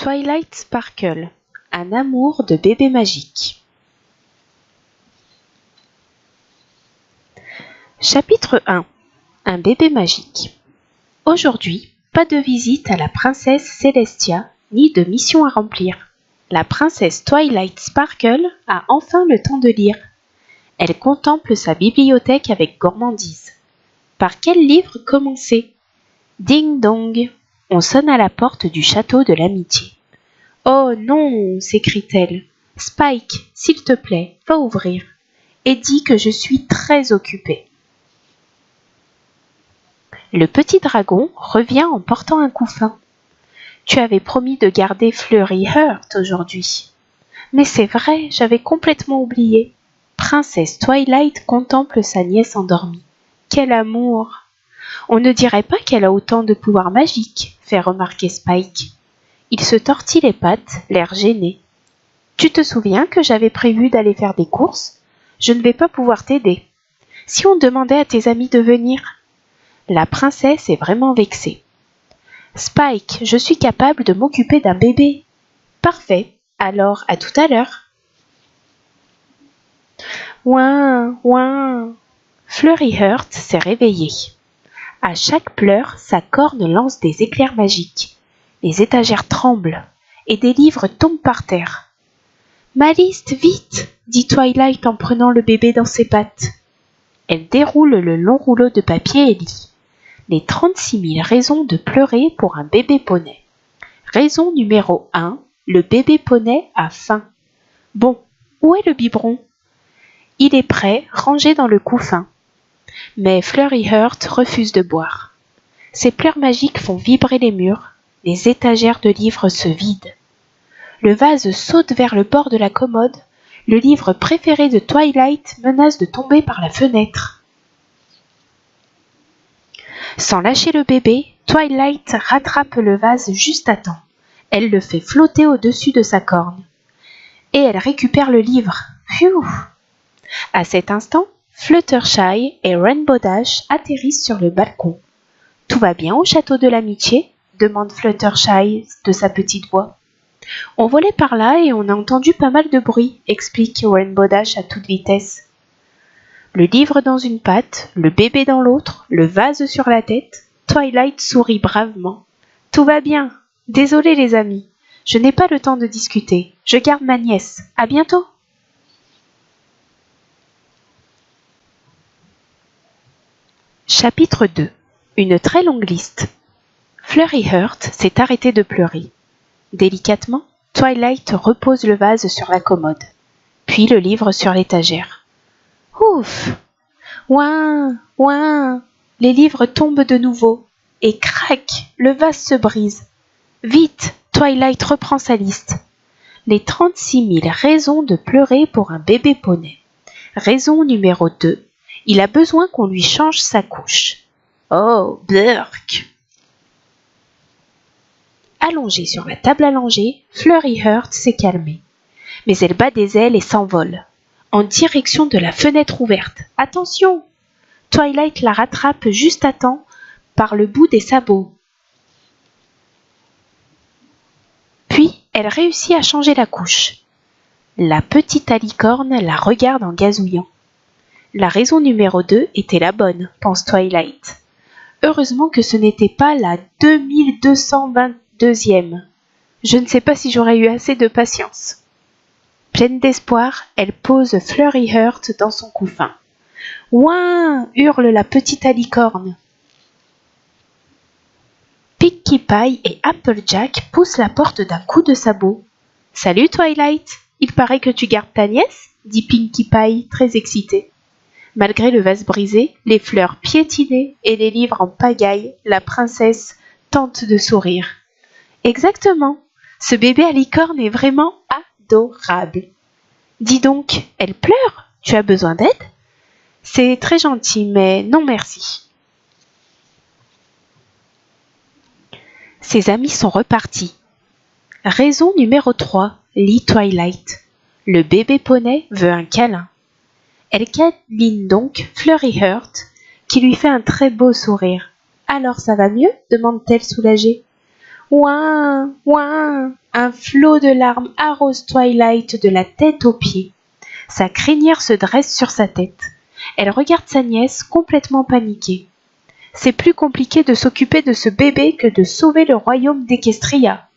Twilight Sparkle, un amour de bébé magique. Chapitre 1. Un bébé magique. Aujourd'hui, pas de visite à la princesse Celestia, ni de mission à remplir. La princesse Twilight Sparkle a enfin le temps de lire. Elle contemple sa bibliothèque avec gourmandise. Par quel livre commencer? Ding dong! On sonne à la porte du château de l'amitié. « Oh non !» s'écrie-t-elle. « Spike, s'il te plaît, va ouvrir. Et dis que je suis très occupée. » Le petit dragon revient en portant un couffin. « Tu avais promis de garder Fleury Heart aujourd'hui. »« Mais c'est vrai, j'avais complètement oublié. » Princesse Twilight contemple sa nièce endormie. « Quel amour !»« On ne dirait pas qu'elle a autant de pouvoirs magiques, » fait remarquer Spike. Il se tortille les pattes, l'air gêné. « Tu te souviens que j'avais prévu d'aller faire des courses? Je ne vais pas pouvoir t'aider. Si on demandait à tes amis de venir ?» La princesse est vraiment vexée. « Spike, je suis capable de m'occuper d'un bébé. »« Parfait, alors à tout à l'heure. » Ouin, ouin. Fleury Heart s'est réveillée. À chaque pleur, sa corne lance des éclairs magiques. Les étagères tremblent et des livres tombent par terre. « Ma liste, vite !» dit Twilight en prenant le bébé dans ses pattes. Elle déroule le long rouleau de papier et lit. Les 36 000 raisons de pleurer pour un bébé poney. Raison numéro 1, le bébé poney a faim. Bon, où est le biberon? Il est prêt, rangé dans le couffin. Mais Fleury Heart refuse de boire. Ses pleurs magiques font vibrer les murs. Les étagères de livres se vident. Le vase saute vers le bord de la commode. Le livre préféré de Twilight menace de tomber par la fenêtre. Sans lâcher le bébé, Twilight rattrape le vase juste à temps. Elle le fait flotter au-dessus de sa corne. Et elle récupère le livre. Pfiou! À cet instant, Fluttershy et Rainbow Dash atterrissent sur le balcon. « Tout va bien au château de l'amitié ?» demande Fluttershy de sa petite voix. « On volait par là et on a entendu pas mal de bruit » explique Rainbow Dash à toute vitesse. Le livre dans une patte, le bébé dans l'autre, le vase sur la tête, Twilight sourit bravement. « Tout va bien. Désolé les amis. Je n'ai pas le temps de discuter. Je garde ma nièce. À bientôt !» Chapitre 2. Une très longue liste. Fleury Heart s'est arrêtée de pleurer. Délicatement, Twilight repose le vase sur la commode, puis le livre sur l'étagère. Ouf! Ouin! Ouin! Les livres tombent de nouveau, et crac! Le vase se brise. Vite! Twilight reprend sa liste. Les 36 000 raisons de pleurer pour un bébé poney. Raison numéro 2. Il a besoin qu'on lui change sa couche. Oh, Burk! Allongée sur la table à langer, Fleury Heart s'est calmée. Mais elle bat des ailes et s'envole. En direction de la fenêtre ouverte. Attention! Twilight la rattrape juste à temps par le bout des sabots. Puis, elle réussit à changer la couche. La petite alicorne la regarde en gazouillant. La raison numéro 2 était la bonne, pense Twilight. Heureusement que ce n'était pas la 2222e. Je ne sais pas si j'aurais eu assez de patience. Pleine d'espoir, elle pose Fleury Heart dans son couffin. « Ouin !» hurle la petite alicorne. Pinkie Pie et Applejack poussent la porte d'un coup de sabot. « Salut Twilight, il paraît que tu gardes ta nièce ?» dit Pinkie Pie, très excitée. Malgré le vase brisé, les fleurs piétinées et les livres en pagaille, la princesse tente de sourire. « Exactement, ce bébé à licorne est vraiment adorable. » « Dis donc, elle pleure? Tu as besoin d'aide? » ?»« C'est très gentil, mais non merci. » Ses amis sont repartis. Raison numéro 3, lit Twilight. Le bébé poney veut un câlin. Elle câline donc Fleury Heart, qui lui fait un très beau sourire. « Alors ça va mieux ?» demande-t-elle soulagée. « Ouin, ouin !» Un flot de larmes arrose Twilight de la tête aux pieds. Sa crinière se dresse sur sa tête. Elle regarde sa nièce complètement paniquée. C'est plus compliqué de s'occuper de ce bébé que de sauver le royaume d'Equestria.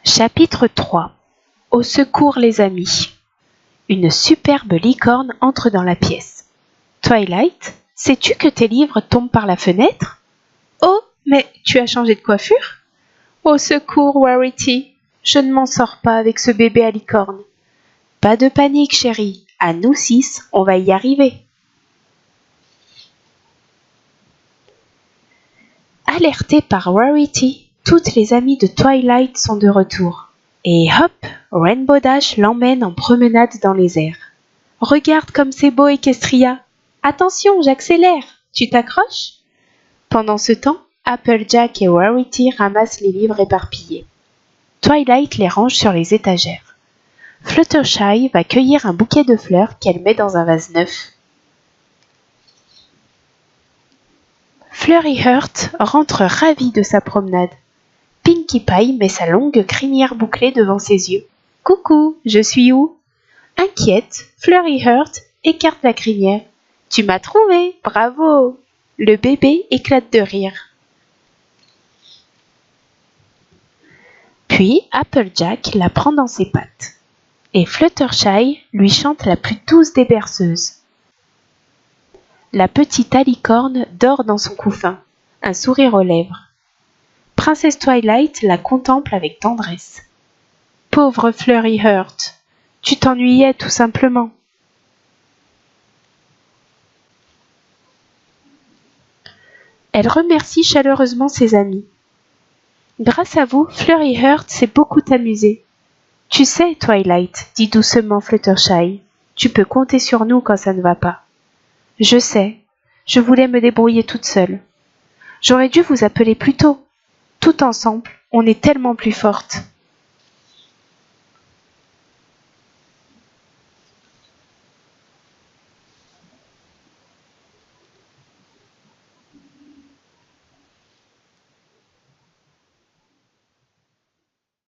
Chapitre 3. Au secours les amis. Une superbe licorne entre dans la pièce. Twilight, sais-tu que tes livres tombent par la fenêtre? Oh, mais tu as changé de coiffure? Au secours, Rarity, je ne m'en sors pas avec ce bébé à licorne. Pas de panique, chérie, à nous 6, on va y arriver. Alertées par Rarity, toutes les amies de Twilight sont de retour. Et hop, Rainbow Dash l'emmène en promenade dans les airs. Regarde comme c'est beau, Equestria. Attention, j'accélère. Tu t'accroches? Pendant ce temps, Applejack et Rarity ramassent les livres éparpillés. Twilight les range sur les étagères. Fluttershy va cueillir un bouquet de fleurs qu'elle met dans un vase neuf. Flurry Heart rentre ravie de sa promenade. Pinkie Pie met sa longue crinière bouclée devant ses yeux. « Coucou, je suis où ?» Inquiète, Flurry Heart écarte la crinière. « Tu m'as trouvé, bravo !» Le bébé éclate de rire. Puis Applejack la prend dans ses pattes. Et Fluttershy lui chante la plus douce des berceuses. La petite alicorne dort dans son couffin, un sourire aux lèvres. Princesse Twilight la contemple avec tendresse. Pauvre Flurry Heart, tu t'ennuyais tout simplement. Elle remercie chaleureusement ses amis. Grâce à vous, Flurry Heart s'est beaucoup amusée. Tu sais, Twilight, dit doucement Fluttershy, tu peux compter sur nous quand ça ne va pas. Je sais, je voulais me débrouiller toute seule. J'aurais dû vous appeler plus tôt. Tout ensemble, on est tellement plus fortes.